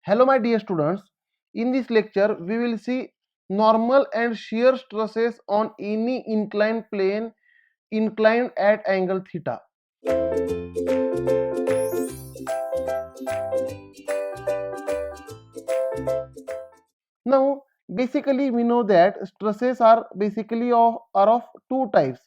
Hello my dear students, in this lecture we will see normal and shear stresses on any inclined plane inclined at angle theta. Now basically we know that stresses are basically of two types.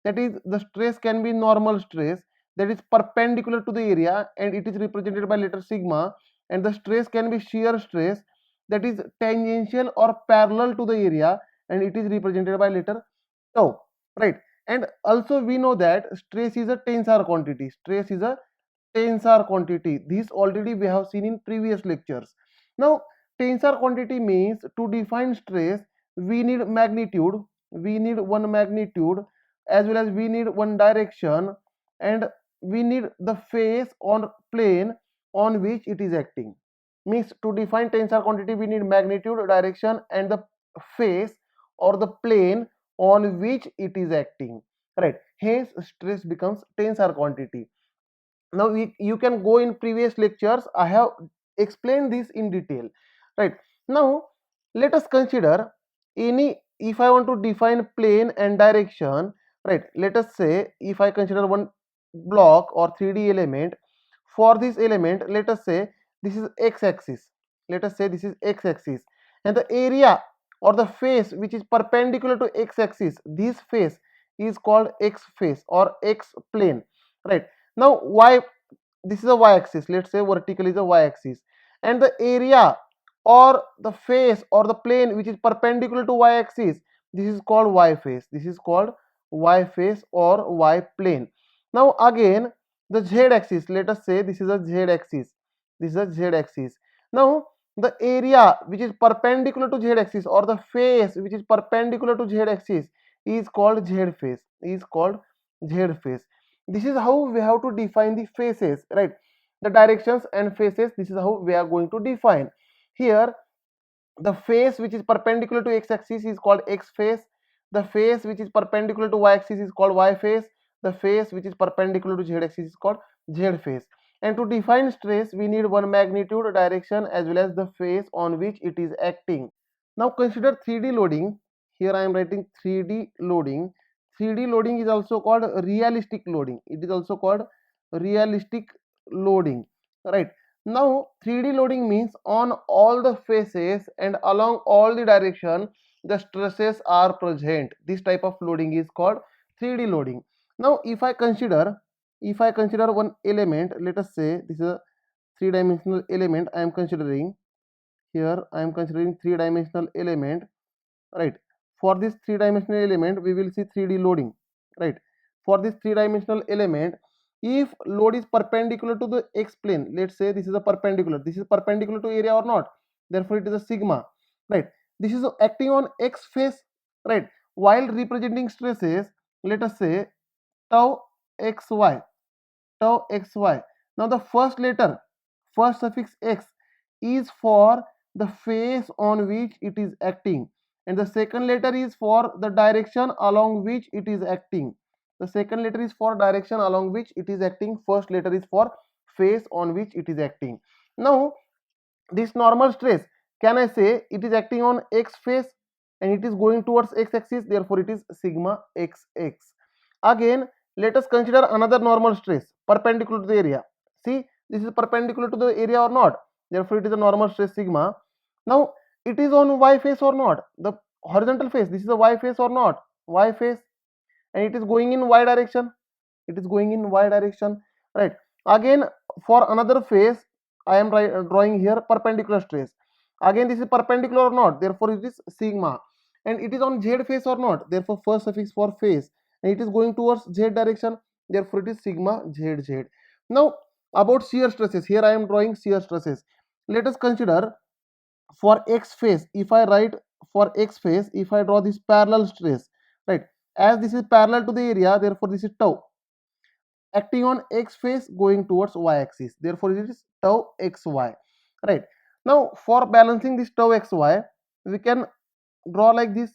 That is, the stress can be normal stress, that is perpendicular to the area and it is represented by letter sigma, and the stress can be shear stress, that is tangential or parallel to the area and it is represented by letter tau, right? And also we know that stress is a tensor quantity. Stress is a tensor quantity. This already we have seen in previous lectures. Now tensor quantity means to define stress we need magnitude, we need one magnitude, as well as we need one direction, and we need the face on plane on which it is acting. Means to define tensor quantity we need magnitude, direction and the face or the plane on which it is acting, right? Hence stress becomes tensor quantity. Now you can go in previous lectures, I have explained this in detail, right? Now let us consider any, if I want to define plane and direction, right? Let us say if I consider one block or 3D element. For this element, let us say this is x-axis, let us say this is x-axis, and the area or the face which is perpendicular to x-axis, this face is called x face or x plane, right? Now y, this is a y-axis, let's say vertical is a y-axis, and the area or the face or the plane which is perpendicular to y-axis, this is called y face, this is called y face or y plane. Now again the z-axis, let us say this is a z-axis, this is a z-axis. Now the area which is perpendicular to z-axis or the face which is perpendicular to z-axis is called z face, is called z face. This is how we have to define the faces, right? The directions and faces, this is how we are going to define. Here the face which is perpendicular to x-axis is called x face, the face which is perpendicular to y-axis is called y face, the face which is perpendicular to z-axis is called z face. And to define stress we need one magnitude, direction as well as the face on which it is acting. Now consider 3D loading. Here I am writing 3D loading. 3D loading is also called realistic loading, it is also called realistic loading, right? Now 3D loading means on all the faces and along all the direction the stresses are present. This type of loading is called 3D loading. Now if I consider one element, let us say this is a three-dimensional element I am considering. Here I am considering three-dimensional element, right? For this three-dimensional element we will see 3D loading, right? For this three-dimensional element, if load is perpendicular to the x plane, let's say this is a perpendicular, this is perpendicular to area or not, therefore it is a sigma, right? This is acting on x face, right? While representing stresses, let us say tau xy, tau xy. Now the first letter, first suffix x is for the face on which it is acting, and the second letter is for the direction along which it is acting. The second letter is for direction along which it is acting, first letter is for face on which it is acting. Now this normal stress, can I say it is acting on x face and it is going towards x axis, therefore it is sigma xx. Again let us consider another normal stress perpendicular to the area. See, this is perpendicular to the area or not, therefore it is a normal stress sigma. Now it is on y face or not, the horizontal face, this is a y face or not, y face, and it is going in y direction, it is going in y direction, right? Again for another face I am drawing here perpendicular stress, again this is perpendicular or not, therefore it is sigma, and it is on z face or not, therefore first suffix for face, and it is going towards z direction, therefore it is sigma zz. Now about shear stresses, here I am drawing shear stresses. Let us consider for x face, if I write for x face, if I draw this parallel stress, right? As this is parallel to the area, therefore this is tau acting on x face going towards y axis, therefore it is tau xy, right? Now for balancing this tau xy we can draw like this,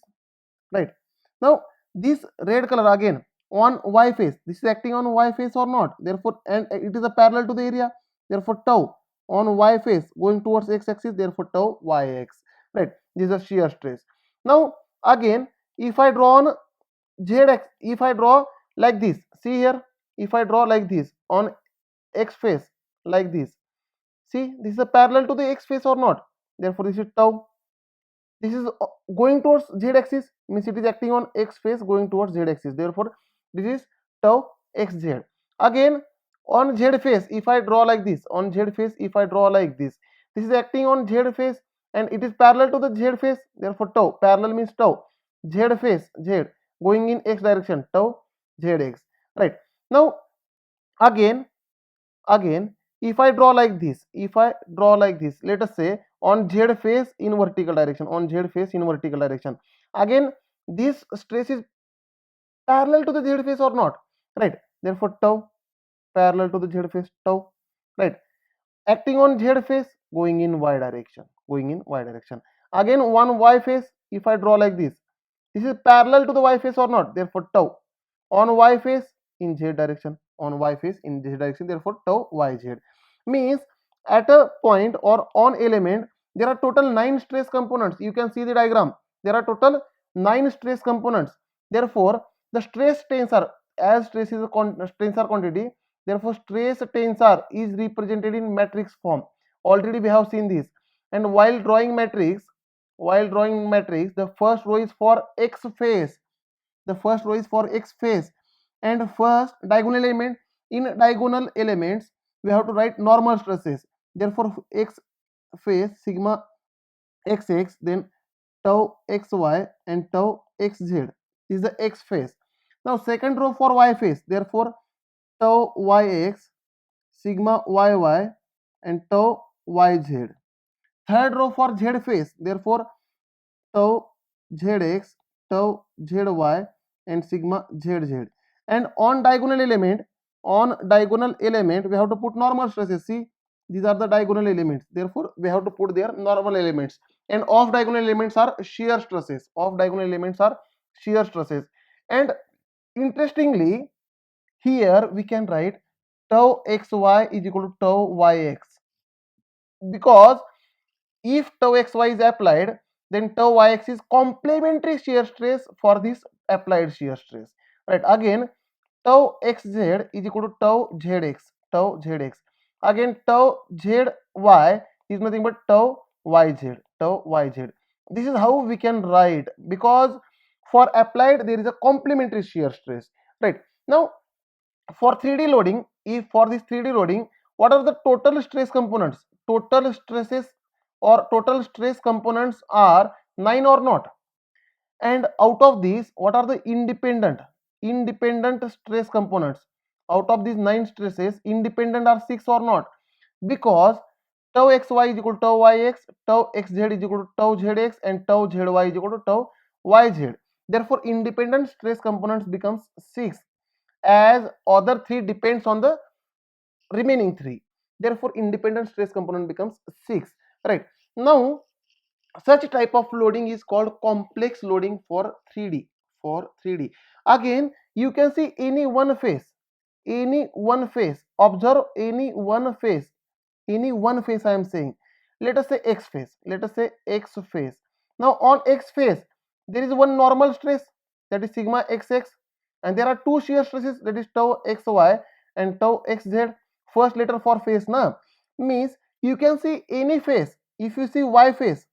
right? Now this red color again on y face, this is acting on y face or not, therefore, and it is a parallel to the area, therefore tau on y face going towards x axis, therefore tau yx, right? This is a shear stress. Now again, if I draw on zx, if I draw like this, see here, if I draw like this on x face like this, see, this is a parallel to the x face or not, therefore this is tau. This is going towards z axis, means it is acting on x face going towards z axis, therefore this is tau xz. Again on z face, if I draw like this, on z face if I draw like this is acting on z face and it is parallel to the z face, therefore tau, parallel means tau, z face, z going in x direction, tau zx, right? Now again if I draw like this, if I draw like this, let us say on z face in vertical direction, on z face in vertical direction, again this stress is parallel to the z face or not, right? Therefore tau, parallel to the z face, tau, right? Acting on z face going in y direction, going in y direction. Again one y face, if I draw like this is parallel to the y face or not, therefore tau, on y face in z direction, on y face in z direction, therefore tau yz. Means at a point or on element there are total 9 stress components. You can see the diagram, there are total 9 stress components, therefore the stress tensor, as stress is a tensor quantity, therefore stress tensor is represented in matrix form. Already we have seen this. And while drawing matrix, the first row is for x face, the first row is for x face, and first diagonal element, in diagonal elements we have to write normal stresses, therefore x face sigma xx, then tau xy and tau xz is the x face. Now second row for y face, therefore tau yx, sigma yy and tau yz. Third row for z face, therefore tau zx, tau zy and sigma zz. And on diagonal element, we have to put normal stresses. See, these are the diagonal elements, therefore we have to put their normal elements. And off diagonal elements are shear stresses, off diagonal elements are shear stresses. And interestingly, here we can write tau xy is equal to tau yx, because if tau xy is applied, then tau yx is complementary shear stress for this applied shear stress, right? Again tau xz is equal to tau zx, tau zx. Again tau zy is nothing but tau yz, tau yz. This is how we can write, because for applied there is a complementary shear stress, right? Now for 3D loading, if for this 3D loading, what are the total stress components? Total stresses or total stress components are 9 or not? And out of these, what are the independent stress components? Out of these 9 stresses, independent are 6 or not? Because tau xy is equal to tau yx, tau xz is equal to tau zx, and tau zy is equal to tau yz. Therefore independent stress components becomes 6, as other 3 depends on the remaining 3, therefore independent stress component becomes 6, right? Now such type of loading is called complex loading for 3D, for 3D. Again you can see any one face, observe any one face, I am saying, let us say x face, now on x face there is one normal stress, that is sigma xx, and there are two shear stresses, that is tau xy and tau xz. First letter for face na, means you can see any face. If you see y face,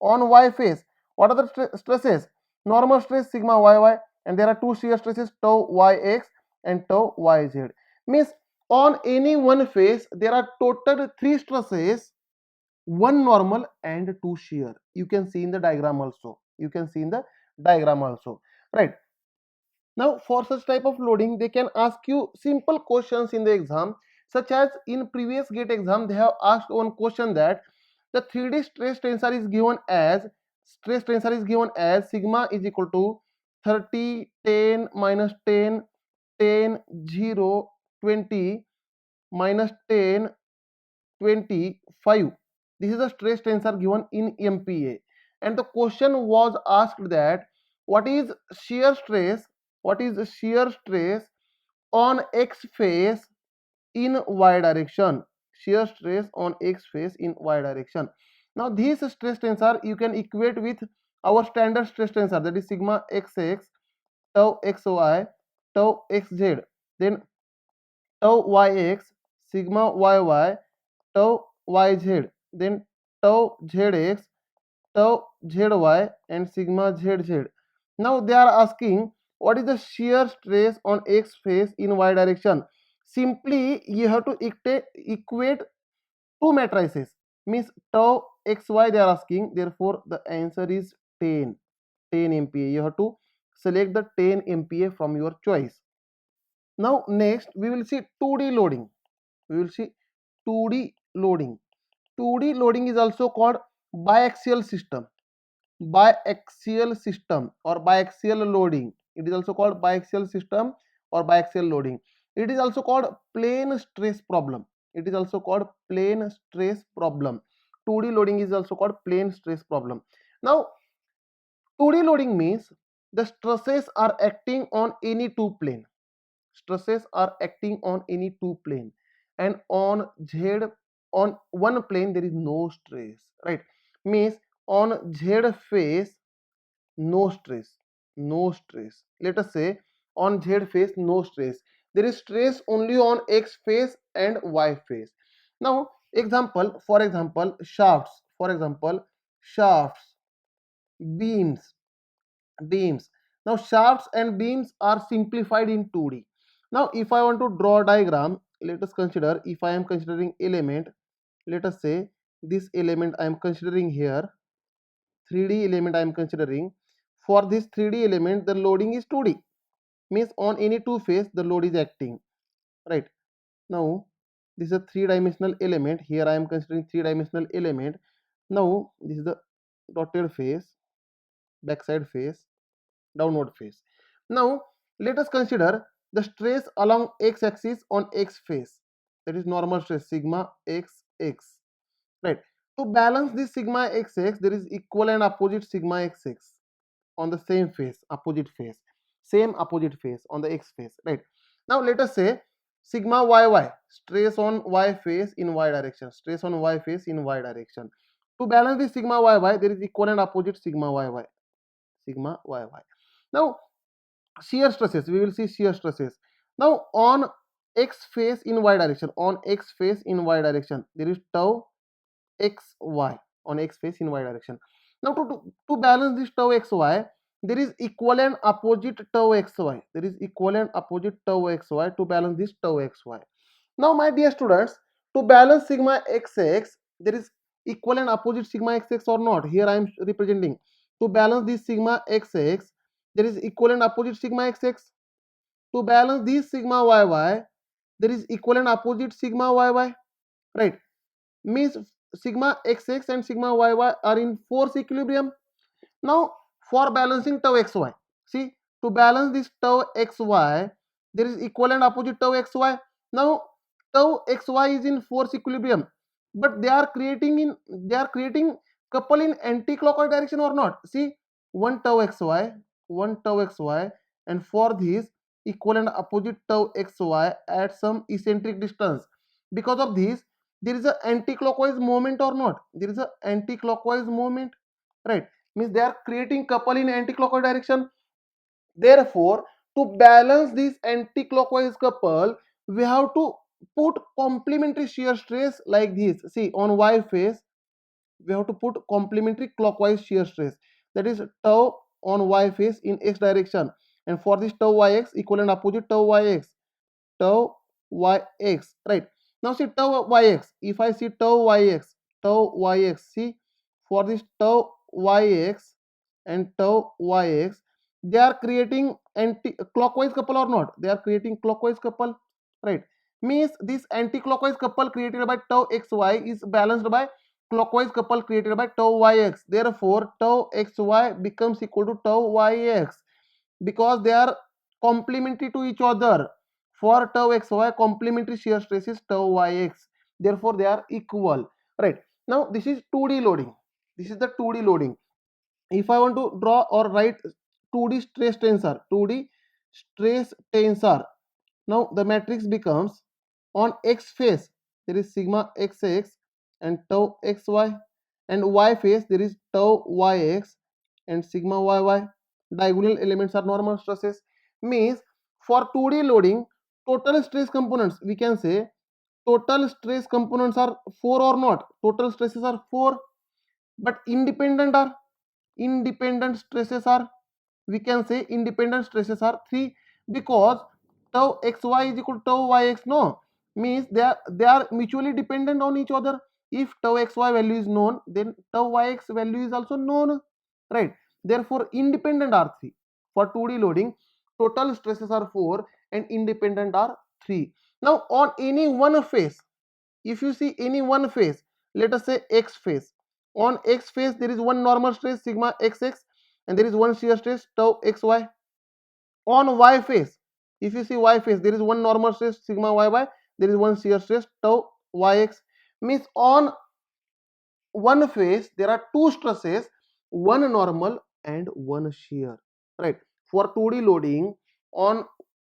on y face what are the stresses? Normal stress sigma yy, and there are two shear stresses tau yx and tau yz. Means on any one face there are total 3 stresses, one normal and 2 shear. You can see in the diagram also, right? Now for such type of loading they can ask you simple questions in the exam, such as in previous GATE exam they have asked one question that the 3D stress tensor is given as sigma is equal to 30, 10, minus 10, 10, 0, 20, minus 10, 25. This is the stress tensor given in MPA, and the question was asked that what is shear stress, on x face in y direction. shear stress on x face in y direction. Now this stress tensor you can equate with our standard stress tensor, that is sigma xx, tau xy, tau xz, then tau yx, sigma yy, tau yz, then tau zx, tau zy, and sigma zz. Now they are asking what is the shear stress on x face in y direction. Simply you have to equate two matrices, means tau xy they are asking, therefore the answer is 10 MPa. You have to select the 10 MPa from your choice. Now next we will see 2D loading. We will see 2D loading. 2D loading is also called biaxial system. Biaxial system or biaxial loading. It is also called biaxial system or biaxial loading. It is also called plane stress problem. It is also called plane stress problem. 2D loading is also called plane stress problem. Now 2D loading means the stresses are acting on any two plane. Stresses are acting on any two plane, and on z, on one plane there is no stress, right? Means on z face no stress, no stress. Let us say on z face no stress, there is stress only on x face and y face. Now example, for example shafts, for example shafts, beams, beams. Now shafts and beams are simplified in 2D. Now if I want to draw a diagram, let us consider, if I am considering element, let us say this element I am considering here, 3D element I am considering. For this 3D element the loading is 2D, means on any two face the load is acting, right? Now this is a three-dimensional element, here I am considering three-dimensional element. Now this is the dotted face, backside face, downward face. Now let us consider the stress along x-axis on x face, that is normal stress sigma xx, right? To balance this sigma xx there is equal and opposite sigma xx on the same face, opposite face, same opposite face on the x face, right? Now let us say sigma yy, stress on y face in y direction, stress on y face in y direction. To balance this sigma yy there is equal and opposite sigma yy, sigma yy. Now shear stresses, we will see shear stresses. Now on x face in y direction, on x face in y direction there is tau xy, on x face in y direction. Now to balance this tau xy there is equal and opposite tau xy, there is equal and opposite tau xy to balance this tau xy. Now my dear students, to balance sigma xx there is equal and opposite sigma xx or not, here I am representing. To balance this sigma xx there is equal and opposite sigma xx. To balance this sigma yy there is equal and opposite sigma yy, right? Means sigma xx and sigma yy are in force equilibrium. Now for balancing tau xy, see, to balance this tau xy there is equal and opposite tau xy. Now tau xy is in force equilibrium, but they are creating couple in anti-clockwise direction or not. See, one tau xy, one tau xy, and for this equal and opposite tau xy at some eccentric distance. Because of this there is a anti-clockwise movement or not, there is a anti-clockwise movement, right? Means they are creating couple in anti-clockwise direction. Therefore to balance this anti-clockwise couple we have to put complementary shear stress like this. See, on y face we have to put complementary clockwise shear stress, that is tau on y face in x direction, and for this tau yx equal and opposite tau yx, tau yx, right? Now see tau yx, if I see tau yx, see, for this tau yx and tau yx they are creating anti clockwise couple or not, they are creating clockwise couple, right? Means this anti-clockwise couple created by tau xy is balanced by clockwise couple created by tau yx. Therefore tau xy becomes equal to tau yx because they are complementary to each other. For tau xy complementary shear stress is tau yx, therefore they are equal, right? Now this is 2D loading, this is the 2D loading. If I want to draw or write 2D stress tensor, 2D stress tensor, now the matrix becomes on x face there is sigma xx and tau xy, and y phase there is tau yx and sigma yy. Diagonal elements are normal stresses. Means for 2D loading, total stress components, we can say total stress components are 4 or not. Total stresses are 4, but independent stresses are, we can say independent stresses are 3, because tau xy is equal to tau yx, no, means they are mutually dependent on each other. If tau xy value is known, then tau yx value is also known, right? Therefore independent are 3. For 2D loading, total stresses are 4 and independent are 3. Now on any one phase, if you see any one phase, let us say x phase, on x phase there is one normal stress sigma xx and there is one shear stress tau xy. On y phase, if you see y phase, there is one normal stress sigma yy, there is one shear stress tau yx. Means on one phase there are two stresses, one normal and one shear, right? For 2D loading, on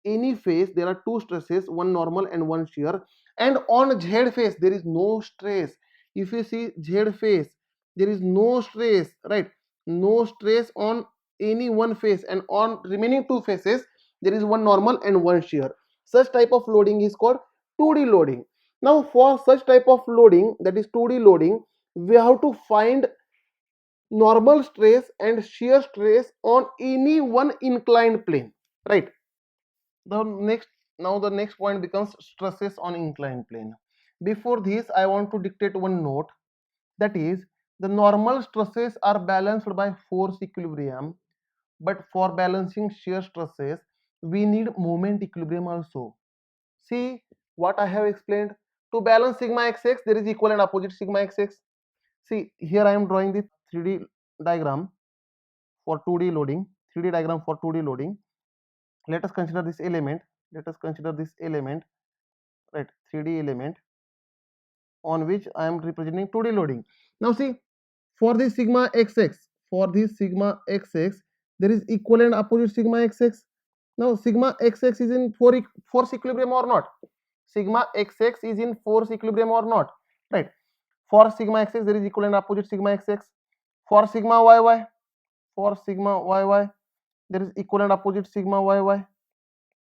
any phase there are two stresses, one normal and one shear, and on z phase there is no stress. If you see z phase, there is no stress, right? No stress on any one phase, and on remaining two phases there is one normal and one shear. Such type of loading is called 2D loading. Now for such type of loading, that is 2D loading, we have to find normal stress and shear stress on any one inclined plane, right? The next Now the next point becomes stresses on inclined plane. Before this, I want to dictate one note, that is the normal stresses are balanced by force equilibrium, but for balancing shear stresses we need moment equilibrium also. See what I have explained. To balance sigma xx, there is equal and opposite sigma xx. See, here I am drawing the 3D diagram for 2D loading. 3D diagram for 2D loading. Let us consider this element. Let us consider this element, right? 3D element on which I am representing 2D loading. Now see, for this sigma xx, there is equal and opposite sigma xx. Now sigma xx is in force equilibrium or not? Sigma xx is in force equilibrium or not? Right? For sigma xx, there is equal and opposite sigma xx. For sigma yy, there is equal and opposite sigma yy.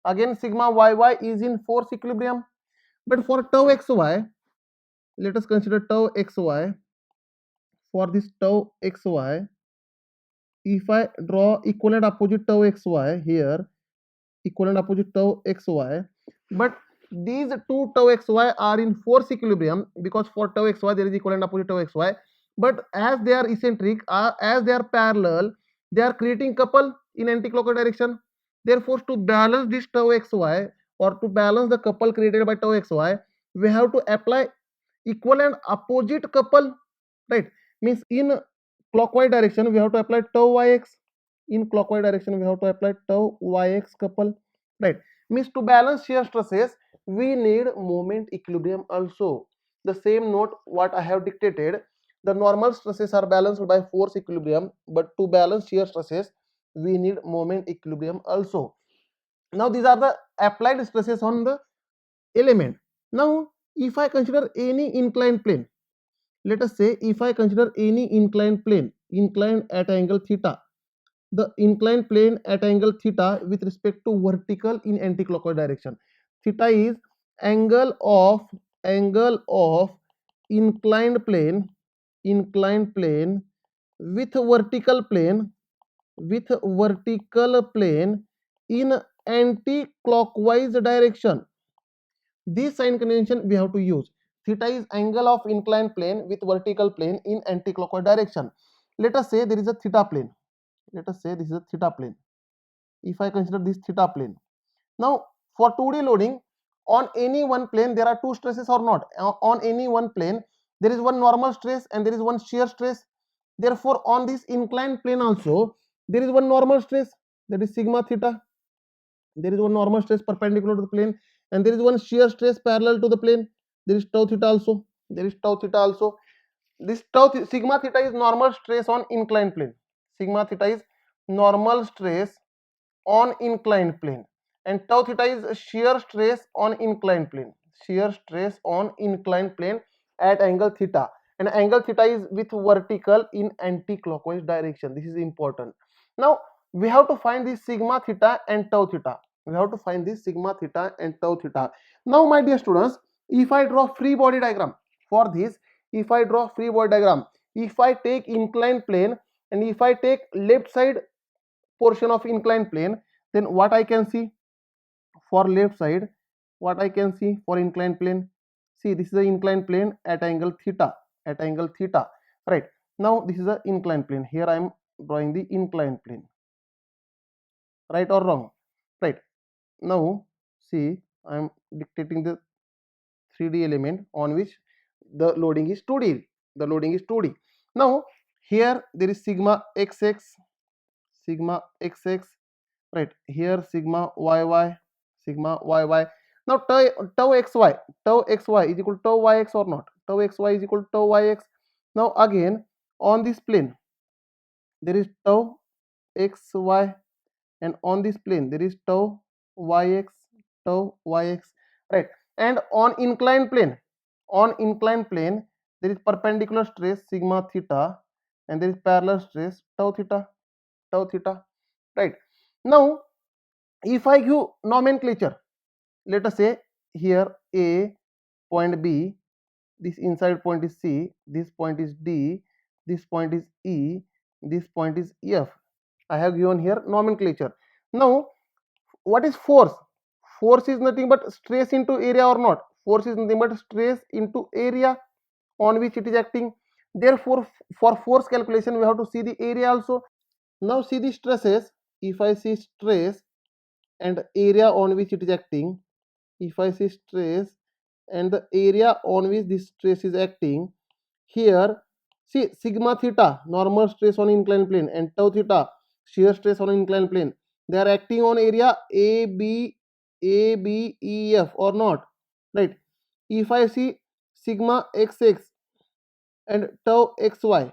Again sigma yy is in force equilibrium. But for tau xy, let us consider tau xy. For this tau xy, if I draw equal and opposite tau xy here, equal and opposite tau xy, but these two tau xy are in force equilibrium, because for tau xy there is equal and opposite tau xy, but as they are eccentric, as they are parallel, they are creating couple in anticlockwise direction. Therefore to balance this tau xy, or to balance the couple created by tau xy, we have to apply equal and opposite couple, right? Means in clockwise direction we have to apply tau yx, in clockwise direction we have to apply tau yx couple, right? Means to balance shear stresses we need moment equilibrium also. The same note what I have dictated, the normal stresses are balanced by force equilibrium, but to balance shear stresses we need moment equilibrium also. Now these are the applied stresses on the element. Now if I consider any inclined plane, let us say if I consider any inclined plane, inclined at angle theta, the inclined plane at angle theta with respect to vertical in anticlockwise direction. Theta is angle of inclined plane with vertical plane in anti-clockwise direction. This sign convention we have to use. Theta is angle of inclined plane with vertical plane in anti-clockwise direction. Let us say there is a theta plane. Let us say this is a theta plane. If I consider this theta plane. Now for 2D loading, on any one plane there are two stresses or not? On any one plane there is one normal stress and there is one shear stress. Therefore on this inclined plane also there is one normal stress, that is sigma theta. There is one normal stress perpendicular to the plane and there is one shear stress parallel to the plane. There is tau theta also. This sigma theta is normal stress on inclined plane. Sigma theta is normal stress on inclined plane, and tau theta is shear stress on inclined plane. shear stress on inclined plane at angle theta, and angle theta is with vertical in anti-clockwise direction. This is important. Now we have to find this sigma theta and tau theta. We have to find this sigma theta and tau theta. Now my dear students, if I draw free body diagram for this, if I draw free body diagram, if I take inclined plane and if I take left side portion of inclined plane, then what I can see for left side, what I can see for inclined plane, see this is the inclined plane at angle theta, at angle theta, right? Now this is the inclined plane. Here I am drawing the inclined plane, right or wrong? Right. Now see, I am dictating the 3D element on which the loading is 2D. The loading is 2D. Now here there is sigma xx, sigma xx, right? Here sigma yy, sigma yy. Now tau xy, tau xy is equal to tau yx or not? Tau xy is equal to tau yx. Now again on this plane there is tau xy, and on this plane there is tau yx, tau yx, right? And on inclined plane, on inclined plane there is perpendicular stress sigma theta, and there is parallel stress tau theta, tau theta, right? Now if I give nomenclature, let us say here A, point B, this inside point is C, this point is D, this point is E, this point is F. I have given here nomenclature. Now what is force? Force is nothing but stress into area or not? Force is nothing but stress into area on which it is acting. Therefore for force calculation we have to see the area also. Now see the stresses. If I see stress and area on which it is acting, if I see stress and the area on which this stress is acting, here see sigma theta normal stress on inclined plane and tau theta shear stress on inclined plane, they are acting on area ABEF or not, right? If I see sigma xx and tau xy,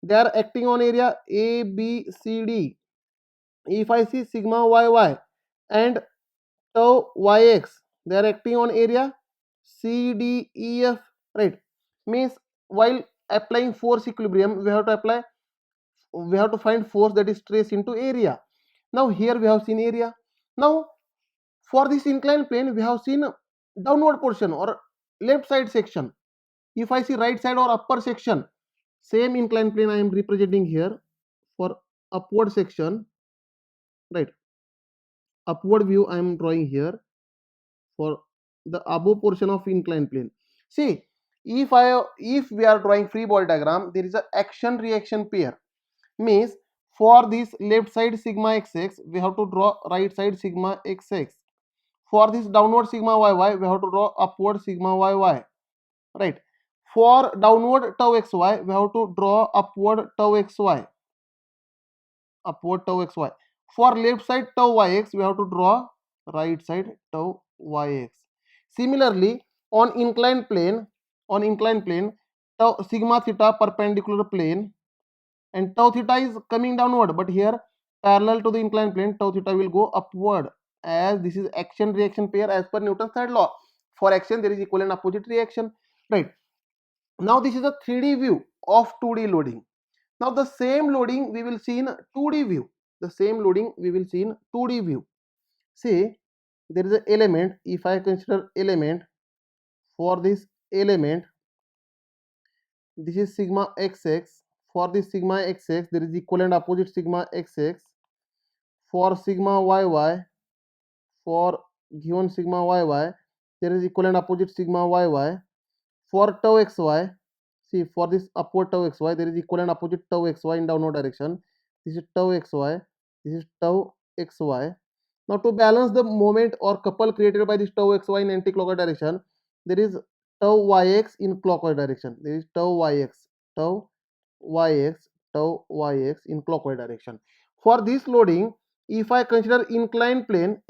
they are acting on area ABCD. If I see sigma yy and tau yx, they are acting on area CDEF, right? Means while applying force equilibrium we have to apply, we have to find force, that is stress into area. Now here we have seen area. Now for this inclined plane we have seen downward portion or left side section. If I see right side or upper section, same inclined plane I am representing here for upward section, right? Upward view I am drawing here for the above portion of inclined plane. See, if we are drawing free body diagram, there is a action reaction pair. Means for this left side sigma xx we have to draw right side sigma xx. For this downward sigma yy we have to draw upward sigma yy, right? For downward tau xy we have to draw upward tau xy, upward tau xy. For left side tau yx we have to draw right side tau yx. Similarly on inclined plane, tau sigma theta perpendicular plane and tau theta is coming downward, but here parallel to the inclined plane tau theta will go upward, as this is action reaction pair as per Newton's third law. For action there is equal and opposite reaction, right? Now this is a 3D view of 2D loading. Now the same loading we will see in 2D view. The same loading we will see in 2D view. See, there is an element. If I consider element, for this element, this is sigma xx. For this sigma xx, there is equal and opposite sigma xx. For sigma yy, for given sigma yy, there is equal and opposite sigma yy. For tau xy, see for this upward tau xy, there is equal and opposite tau xy in downward direction. This is tau xy, this is tau xy. Now to balance the moment or couple created by this tau xy in anti-clockwise direction, there is tau yx in clockwise direction. There is tau yx, tau yx, tau yx in clockwise direction. For this loading, if I consider inclined plane,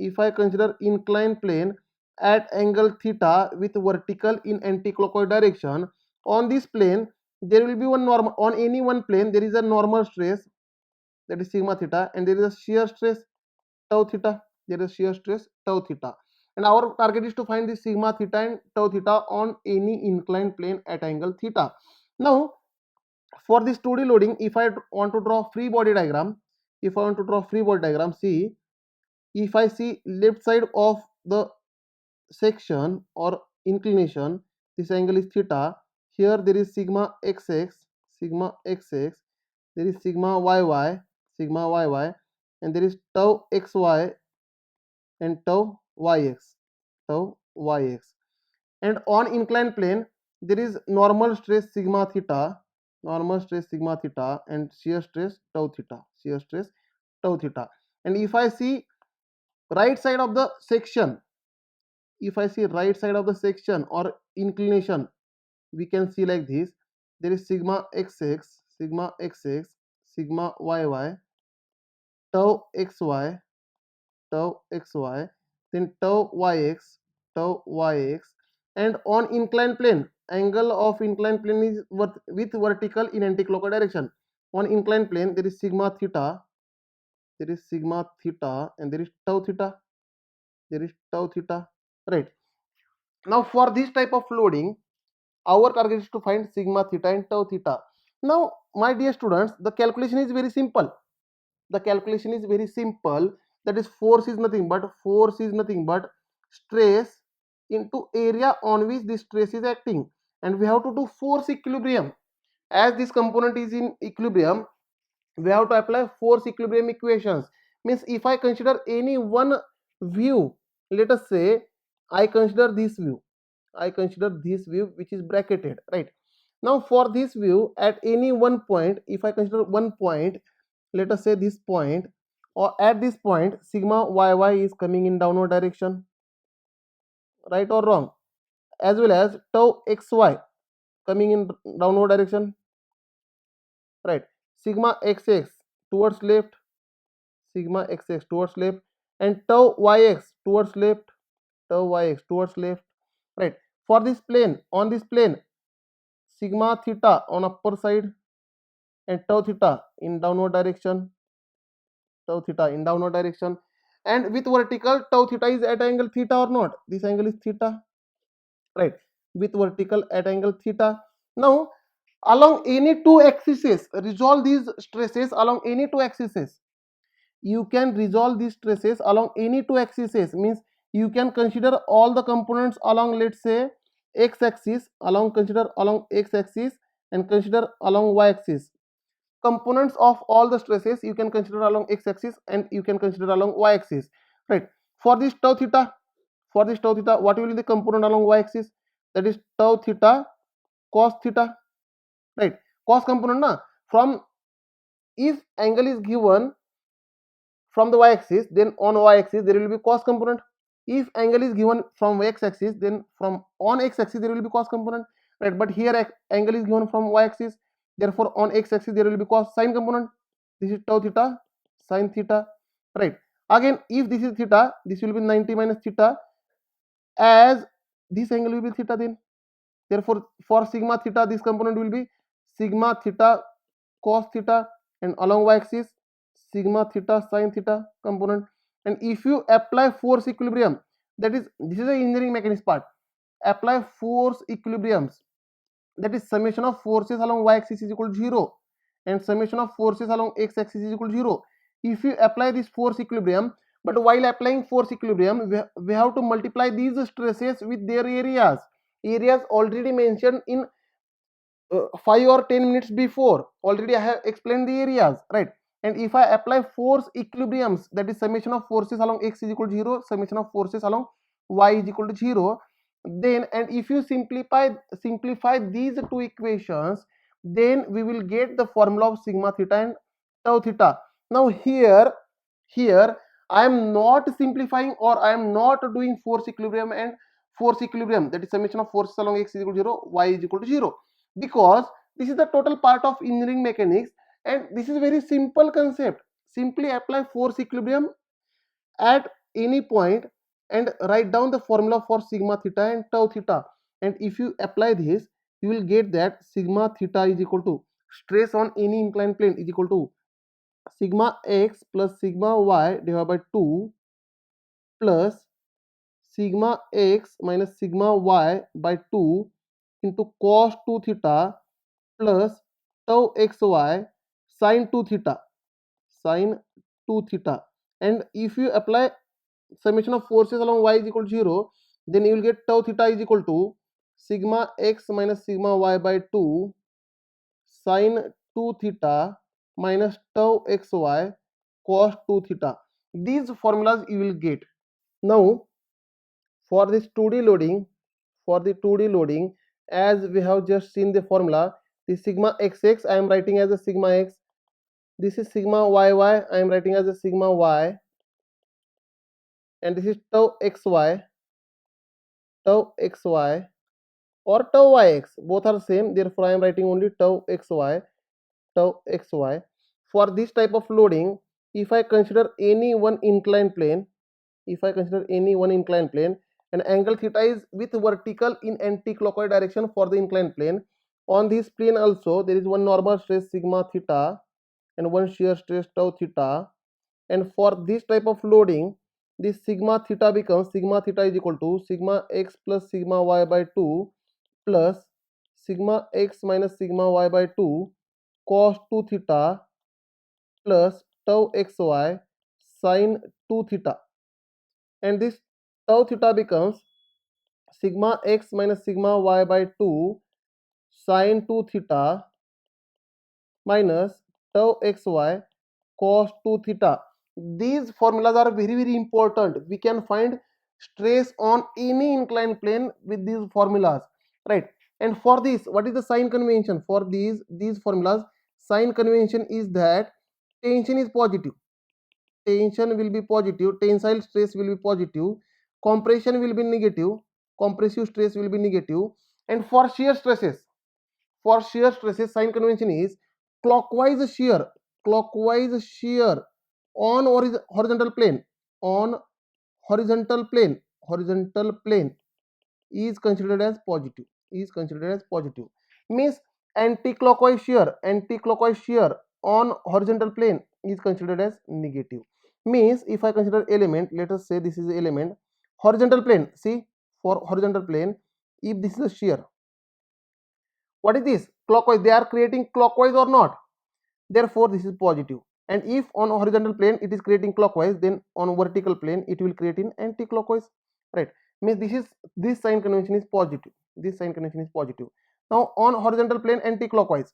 at angle theta with vertical in anti-clockwise direction, on this plane there will be one normal, on any one plane there is a normal stress, that is sigma theta, and there is a shear stress tau theta, there is shear stress tau theta. and our target is to find the sigma theta and tau theta on any inclined plane at angle theta. Now for this 2D loading, if I want to draw free body diagram, see, if I see left side of the section or inclination, this angle is theta. Here there is sigma xx, there is sigma yy, and there is tau xy and tau yx. And on inclined plane, there is normal stress sigma theta, and shear stress tau theta. And if I see right side of the section, or inclination, we can see like this. There is sigma xx, sigma yy, tau xy, then tau yx, and on inclined plane, angle of inclined plane is with vertical in anticlockwise direction. On inclined plane, there is sigma theta, and there is tau theta, right? Now for this type of loading, our target is to find sigma theta and tau theta. Now my dear students, the calculation is very simple. That is force is nothing but stress into area on which this stress is acting, and we have to do force equilibrium. As this component is in equilibrium, we have to apply force equilibrium equations. Means if I consider any one view, let us say I consider this view which is bracketed, right? Now for this view, at any one point, if I consider one point, let us say this point, or at this point, sigma yy is coming in downward direction, right or wrong? As well as tau xy coming in downward direction, right? Sigma xx towards left, and tau yx towards left, right? For this plane, on this plane, sigma theta on upper side and tau theta in downward direction, and with vertical, tau theta is at angle theta or not? This angle is theta, right? With vertical at angle theta. Now along any two axes, resolve these stresses along any two axes. You can resolve these stresses along any two axes, means you can consider all the components along, let's say, x-axis, consider along x-axis, and consider along y-axis. Components of all the stresses you can consider along x-axis and you can consider along y-axis, right? For this tau theta, what will be the component along y-axis? That is tau theta cos theta, right? Cos component, na, from, if angle is given from the y-axis, then on y-axis there will be cos component. If angle is given from x-axis, then from on x-axis there will be cos component, right? But here angle is given from y-axis, therefore on x-axis there will be cos sine component. This is tau theta sine theta, right? Again, if this is theta, this will be 90 minus theta, as this angle will be theta, then therefore for sigma theta this component will be sigma theta cos theta, and along y-axis sigma theta sine theta component. And if you apply force equilibrium, that is, this is the engineering mechanics part, apply force equilibriums, that is summation of forces along y-axis is equal to 0 and summation of forces along x-axis is equal to 0. If you apply this force equilibrium, but while applying force equilibrium, we have to multiply these stresses with their areas already mentioned in 5 or 10 minutes before. Already I have explained the areas, right? And if I apply force equilibriums, that is summation of forces along x is equal to 0, summation of forces along y is equal to 0, then, and if you simplify these two equations, then we will get the formula of sigma theta and tau theta. Now here I am not simplifying, or I am not doing force equilibrium, that is summation of forces along x is equal to 0, y is equal to 0, because this is the total part of engineering mechanics, and this is a very simple concept. Simply apply force equilibrium at any point and write down the formula for sigma theta and tau theta, and if you apply this, you will get that sigma theta is equal to stress on any inclined plane is equal to sigma x plus sigma y divided by 2 plus sigma x minus sigma y by 2 into cos 2 theta plus tau xy sin 2 theta, sin 2 theta. And if you apply summation of forces along y is equal to 0, then you will get tau theta is equal to sigma x minus sigma y by 2 sin 2 theta minus tau xy cos 2 theta. These formulas you will get. Now for this 2D loading, as we have just seen the formula, the sigma xx I am writing as a sigma x, this is sigma yy I am writing as a sigma y, and this is tau xy or tau yx, both are same, therefore I am writing only tau xy. For this type of loading, if I consider any one inclined plane, and angle theta is with vertical in anti-clockwise direction for the inclined plane, on this plane also there is one normal stress sigma theta and one shear stress tau theta, and for this type of loading, this sigma theta is equal to sigma x plus sigma y by 2 plus sigma x minus sigma y by 2 cos 2 theta plus tau xy sin 2 theta, and this tau theta becomes sigma x minus sigma y by 2 sin 2 theta minus tau xy cos 2 theta. These formulas are very important. We can find stress on any inclined plane with these formulas, right? And for this, what is the sign convention for these formulas? Sign convention is that tension is positive, tension will be positive, tensile stress will be positive, compression will be negative, compressive stress will be negative, and for shear stresses, sign convention is clockwise shear, on horizontal plane, on horizontal plane is considered as positive, means anti-clockwise shear on horizontal plane is considered as negative. Means if I consider element, let us say this is the element, horizontal plane, see, for horizontal plane, if this is a shear, what is this? Clockwise, they are creating clockwise or not? Therefore this is positive. And if on horizontal plane it is creating clockwise, then on vertical plane it will create in anti-clockwise, right? Means this sign convention is positive, now on horizontal plane anti-clockwise,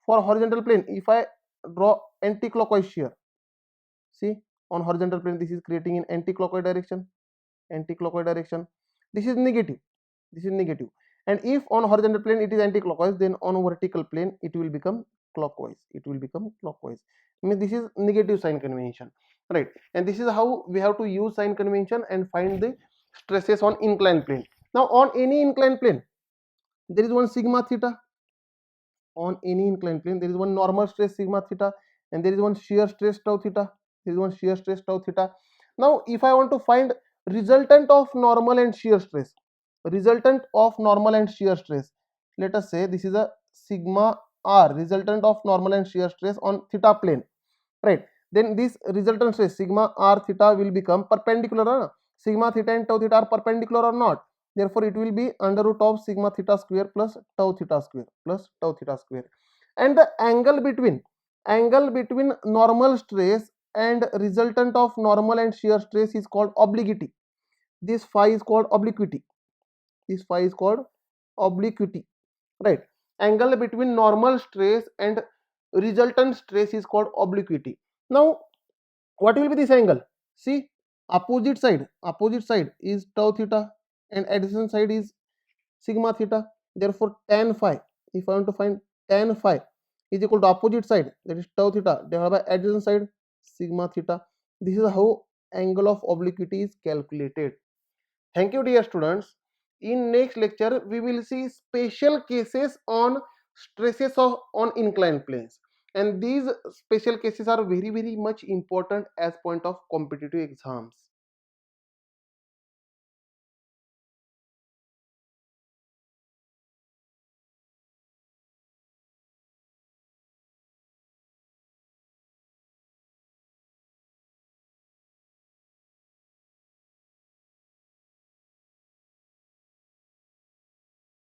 for horizontal plane if I draw anti-clockwise shear, see, on horizontal plane this is creating in anti-clockwise direction, this is negative, and if on horizontal plane it is anti-clockwise, then on vertical plane it will become clockwise, means this is negative sign convention, right? And this is how we have to use sign convention and find the stresses on inclined plane. Now on any inclined plane there is one sigma theta, there is one normal stress sigma theta, and there is one shear stress tau theta, now if I want to find resultant of normal and shear stress, let us say this is a sigma r, resultant of normal and shear stress on theta plane, right? Then this resultant stress sigma r theta will become perpendicular, sigma theta and tau theta are perpendicular or not? Therefore it will be under root of sigma theta square plus tau theta square, and the angle between normal stress and resultant of normal and shear stress is called obliquity. This phi is called obliquity, right? Angle between normal stress and resultant stress is called obliquity. Now what will be this angle? See, opposite side is tau theta and adjacent side is sigma theta. Therefore tan phi, if I want to find tan phi, is equal to opposite side, that is tau theta, divided by adjacent side sigma theta. This is how angle of obliquity is calculated. Thank you dear students. In next lecture we will see special cases on stresses on inclined planes, and these special cases are very much important as point of competitive exams.